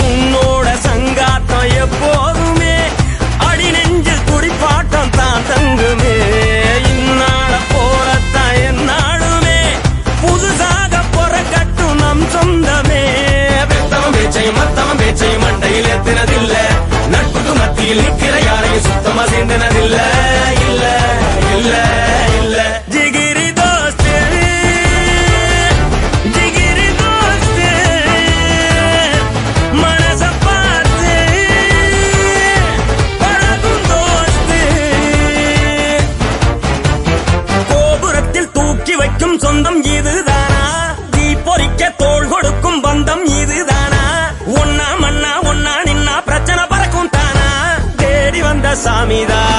உன்னோட சங்காத்தம் எப்போதுமே அடி நெஞ்சில் குடிப்பாட்டம் தான் தங்குமே. இந்நாள போலத்தான் எந்நாளுமே புதுசாக பொறக்கட்டும் நம் சொந்தமே. பெத்தவன் பேச்சையும் மத்தவன் பேச்சையும் மண்டையில் எத்தினதில்ல, நட்புக்கு மத்தியில் நிற்கிற யாரையும் சுத்தமா சேர்ந்தனதில்ல. இல்ல இல்ல இல்ல ஜிகிரி தோஸ்து, ஜிகிரி தோஸ்து, மனச பார்த்து பழகும் தோஸ்து. கோபுரத்தில் தூக்கி வைக்கும் சொந்தம் இதுதானா, தீ பொறிக்க தோள் கொடுக்கும் பந்தம் இதுதானா. ஒன்னா மண்ணா ஒன்னா நின்னா பிரச்சனை பறக்கும் தானா, தேடி வந்த சாமிதான்